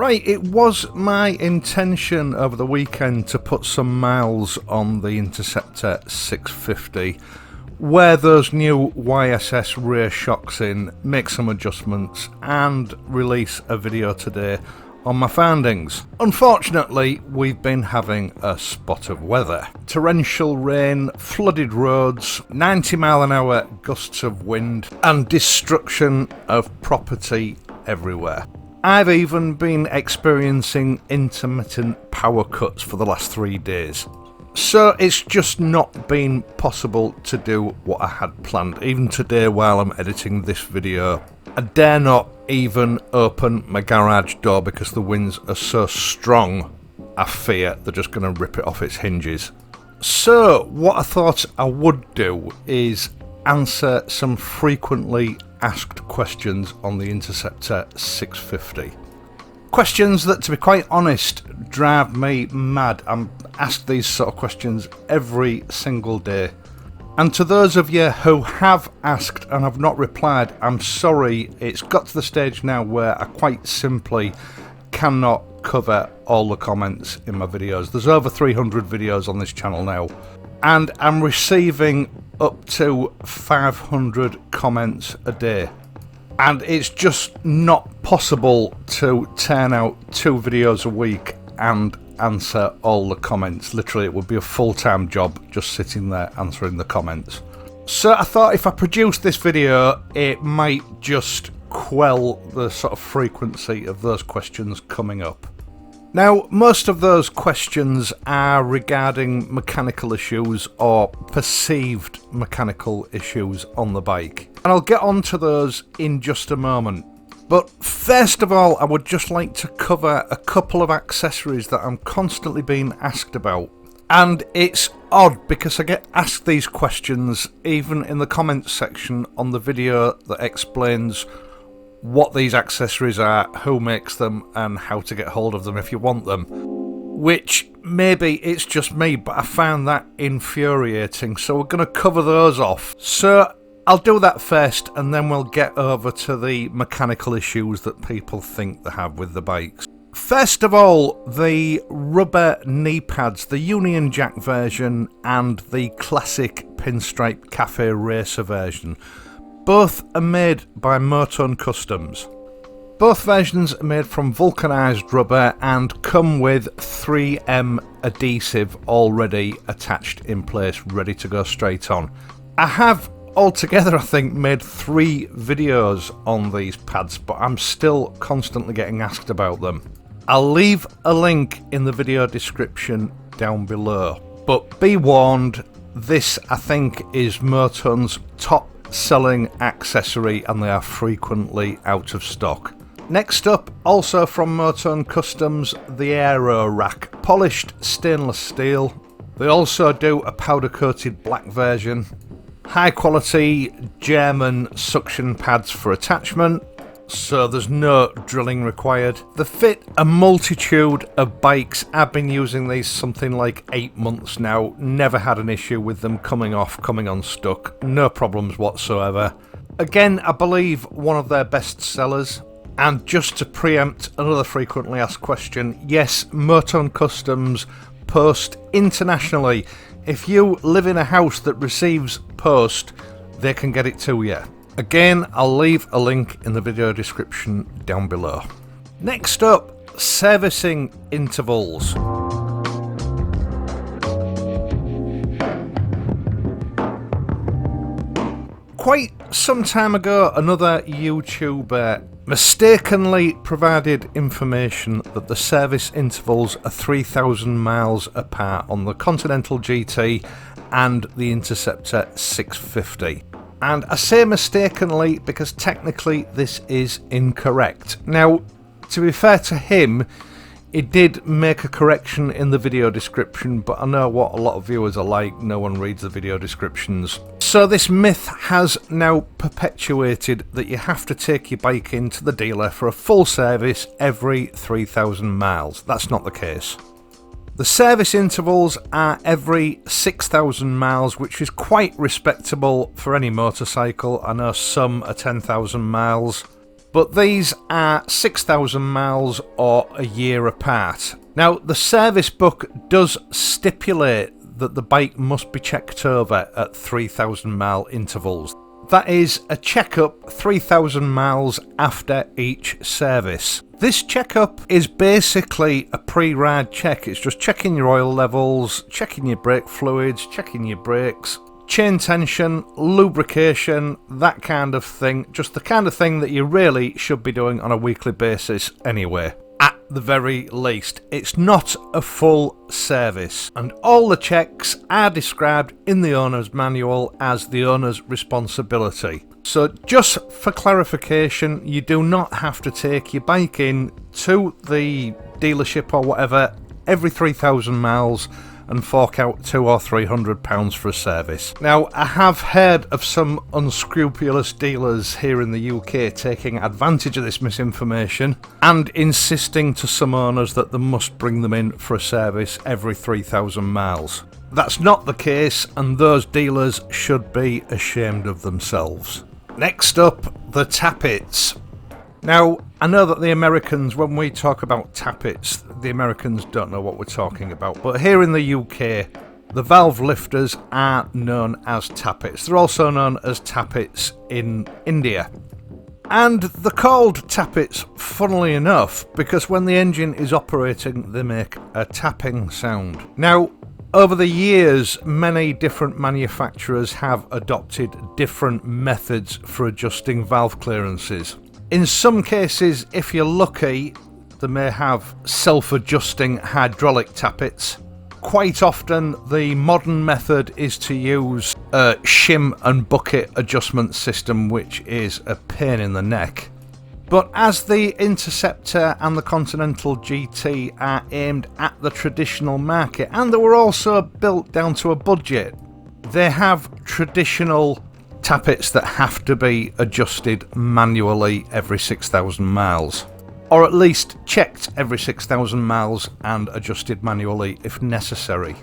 Right, it was my intention over the weekend to put some miles on the Interceptor 650, wear those new YSS rear shocks in, make some adjustments, and release a video today on my findings. Unfortunately, we've been having a spot of weather. Torrential rain, flooded roads, 90-mile-an-hour gusts of wind, and destruction of property everywhere. I've even been experiencing intermittent power cuts for the last 3 days. So it's just not been possible to do what I had planned. Even today while I'm editing this video, I dare not even open my garage door because the winds are so strong. I fear they're just going to rip it off its hinges. So what I thought I would do is answer some frequently asked questions on the Interceptor 650. Questions that, to be quite honest, drive me mad. I'm asked these sort of questions every single day. And to those of you who have asked and have not replied, I'm sorry. It's got to the stage now where I quite simply cannot cover all the comments in my videos. There's over 300 videos on this channel now, and I'm receiving up to 500 comments a day. And it's just not possible to turn out 2 videos a week and answer all the comments. Literally, it would be a full-time job just sitting there answering the comments. So I thought if I produced this video, it might just quell the sort of frequency of those questions coming up. Now, most of those questions are regarding mechanical issues or perceived mechanical issues on the bike, and I'll get on to those in just a moment. But first of all, I would just like to cover a couple of accessories that I'm constantly being asked about. And it's odd because I get asked these questions even in the comments section on the video that explains what these accessories are, who makes them, and how to get hold of them if you want them. Which, maybe it's just me, but I found that infuriating, so we're going to cover those off. So I'll do that first, and then we'll get over to the mechanical issues that people think they have with the bikes. First of all, the rubber knee pads, the Union Jack version and the classic Pinstripe Cafe Racer version. Both are made by Motone Customs. Both versions are made from vulcanised rubber and come with 3M adhesive already attached in place, ready to go straight on. I have altogether, I think, made 3 videos on these pads, but I'm still constantly getting asked about them. I'll leave a link in the video description down below. But be warned, this I think is Motone's top selling accessory, and they are frequently out of stock. Next up, also from Motone Customs, the Aero Rack, polished stainless steel. They also do a powder coated black version. High quality German suction pads for attachment, so there's no drilling required. They fit a multitude of bikes. I've been using these something like 8 months now, never had an issue with them coming off, coming unstuck, no problems whatsoever. Again, I believe one of their best sellers. And just to preempt another frequently asked question, yes, Motone Customs post internationally. If you live in a house that receives post, they can get it to you. Again, I'll leave a link in the video description down below. Next up, servicing intervals. Quite some time ago, another YouTuber mistakenly provided information that the service intervals are 3,000 miles apart on the Continental GT and the Interceptor 650. And I say mistakenly because technically this is incorrect. Now, to be fair to him, he did make a correction in the video description, but I know what a lot of viewers are like, no one reads the video descriptions. So this myth has now perpetuated that you have to take your bike into the dealer for a full service every 3,000 miles. That's not the case. The service intervals are every 6,000 miles, which is quite respectable for any motorcycle. I know some are 10,000 miles. but these are 6,000 miles or a year apart. Now, the service book does stipulate that the bike must be checked over at 3,000 mile intervals. That is a checkup 3,000 miles after each service. This checkup is basically a pre-ride check. It's just checking your oil levels, checking your brake fluids, checking your brakes, chain tension, lubrication, that kind of thing. Just the kind of thing that you really should be doing on a weekly basis anyway. At the very least, it's not a full service, and all the checks are described in the owner's manual as the owner's responsibility. So just for clarification, you do not have to take your bike in to the dealership or whatever every 3,000 miles and fork out £200 or £300 for a service. Now, I have heard of some unscrupulous dealers here in the UK taking advantage of this misinformation and insisting to some owners that they must bring them in for a service every 3,000 miles. That's not the case, and those dealers should be ashamed of themselves. Next up, the Tappets. Now, I know that the Americans, when we talk about Tappets, the Americans don't know what we're talking about, but here in the UK, the valve lifters are known as Tappets. They're also known as Tappets in India. And they're called Tappets, funnily enough, because when the engine is operating, they make a tapping sound. Now, over the years, many different manufacturers have adopted different methods for adjusting valve clearances. In some cases, if you're lucky, they may have self-adjusting hydraulic tappets. Quite often, the modern method is to use a shim and bucket adjustment system, which is a pain in the neck. But as the Interceptor and the Continental GT are aimed at the traditional market, and they were also built down to a budget, they have traditional tappets that have to be adjusted manually every 6,000 miles, or at least checked every 6,000 miles and adjusted manually if necessary.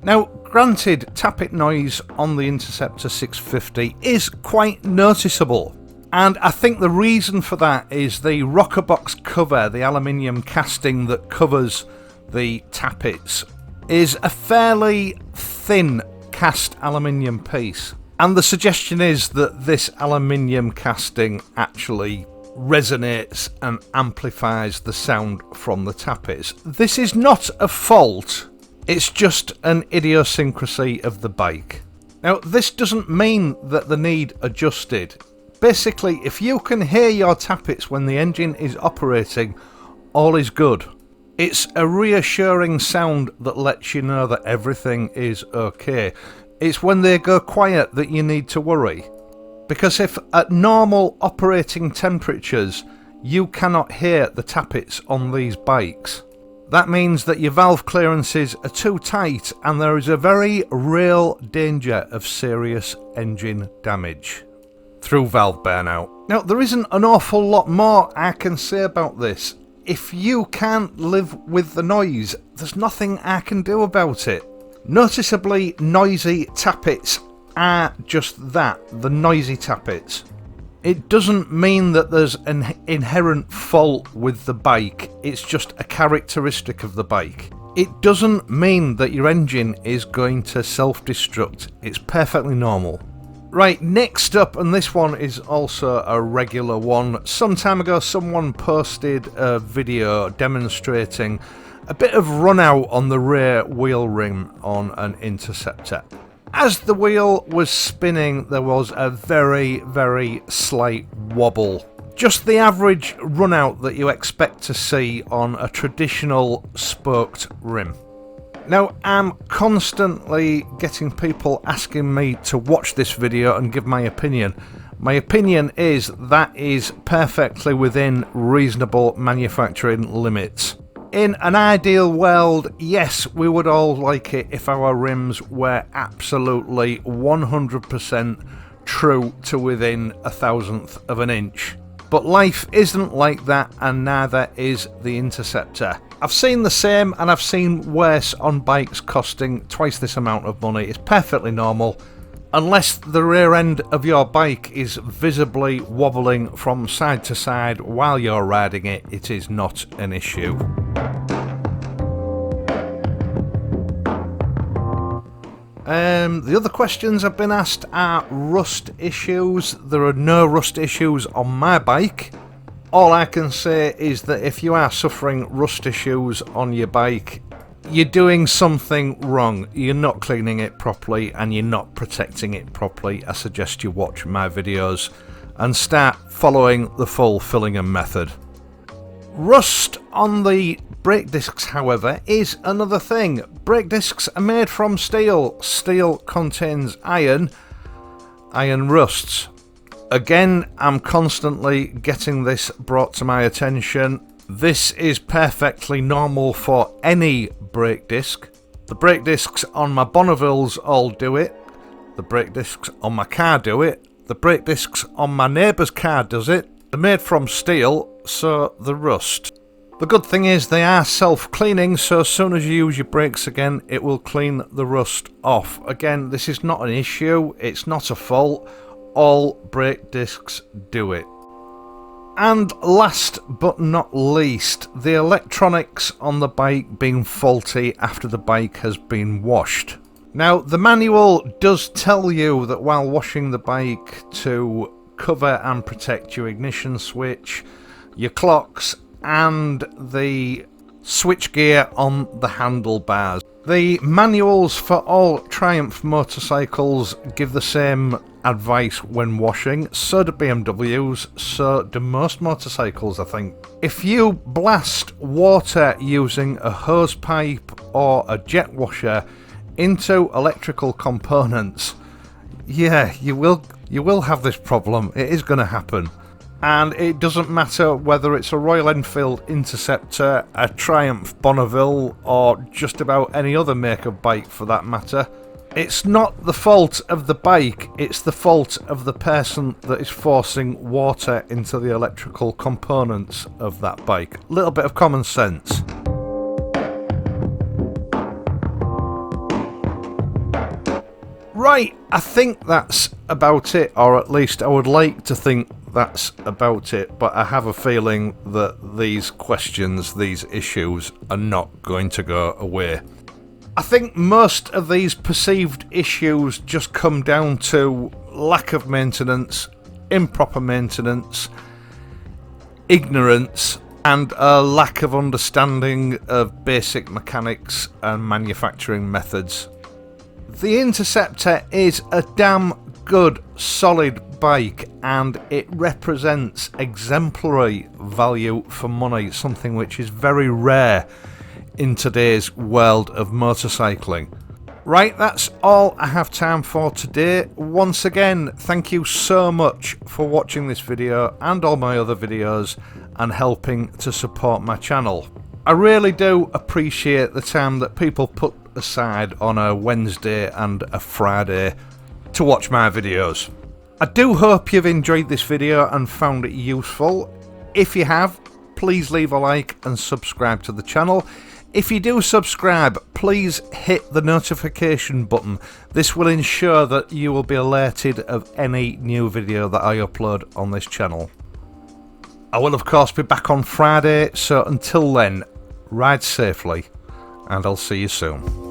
Now, granted, tappet noise on the Interceptor 650 is quite noticeable, and I think the reason for that is the rocker box cover, the aluminium casting that covers the tappets, is a fairly thin cast aluminium piece. And the suggestion is that this aluminium casting actually resonates and amplifies the sound from the tappets. This is not a fault, it's just an idiosyncrasy of the bike. Now, this doesn't mean that they need adjusted. Basically, if you can hear your tappets when the engine is operating, all is good. It's a reassuring sound that lets you know that everything is okay. It's when they go quiet that you need to worry. Because if at normal operating temperatures you cannot hear the tappets on these bikes, that means that your valve clearances are too tight and there is a very real danger of serious engine damage through valve burnout. Now, there isn't an awful lot more I can say about this. If you can't live with the noise, there's nothing I can do about it. Noticeably noisy tappets are just that, the noisy tappets. It doesn't mean that there's an inherent fault with the bike, it's just a characteristic of the bike. It doesn't mean that your engine is going to self-destruct, it's perfectly normal. Right, next up, and this one is also a regular one. Some time ago someone posted a video demonstrating a bit of run out on the rear wheel rim on an Interceptor. As the wheel was spinning, there was a very, very slight wobble. Just the average run out that you expect to see on a traditional spoked rim. Now, I'm constantly getting people asking me to watch this video and give my opinion. My opinion is that is perfectly within reasonable manufacturing limits. In an ideal world, yes, we would all like it if our rims were absolutely 100% true to within a thousandth of an inch. But life isn't like that, and neither is the Interceptor. I've seen the same and I've seen worse on bikes costing twice this amount of money. It's perfectly normal. Unless the rear end of your bike is visibly wobbling from side to side while you're riding it, it is not an issue. The other questions I've been asked are rust issues. There are no rust issues on my bike. All I can say is that if you are suffering rust issues on your bike, you're doing something wrong. You're not cleaning it properly and you're not protecting it properly. I suggest you watch my videos and start following the full Fillingham method. Rust on the brake discs, however, is another thing. Brake discs are made from steel. Steel contains iron. Iron rusts. Again, I'm constantly getting this brought to my attention. This is perfectly normal for any brake disc. The brake discs on my Bonnevilles all do it. The brake discs on my car do it. The brake discs on my neighbour's car does it. They're made from steel, so they rust. The good thing is they are self-cleaning, so as soon as you use your brakes again, it will clean the rust off. Again, this is not an issue, it's not a fault. All brake discs do it. And last but not least, the electronics on the bike being faulty after the bike has been washed. Now, the manual does tell you that while washing the bike to cover and protect your ignition switch, your clocks, and the switchgear on the handlebars. The manuals for all Triumph motorcycles give the same advice when washing. So do BMWs, so do most motorcycles, I think. If you blast water using a hose pipe or a jet washer into electrical components, yeah, you will have this problem. It is going to happen. And it doesn't matter whether it's a Royal Enfield Interceptor, a Triumph Bonneville, or just about any other make of bike for that matter. It's not the fault of the bike, it's the fault of the person that is forcing water into the electrical components of that bike. Little bit of common sense. Right, I think that's about it, or at least I would like to think that's about it, but I have a feeling that these questions, these issues, are not going to go away. I think most of these perceived issues just come down to lack of maintenance, improper maintenance, ignorance, and a lack of understanding of basic mechanics and manufacturing methods. The Interceptor is a damn good, solid bike, and it represents exemplary value for money, something which is very rare in today's world of motorcycling. Right, that's all I have time for today. Once again, thank you so much for watching this video and all my other videos and helping to support my channel. I really do appreciate the time that people put aside on a Wednesday and a Friday to watch my videos. I do hope you've enjoyed this video and found it useful. If you have, please leave a like and subscribe to the channel. If you do subscribe, please hit the notification button. This will ensure that you will be alerted of any new video that I upload on this channel. I will of course be back on Friday, so until then, ride safely and I'll see you soon.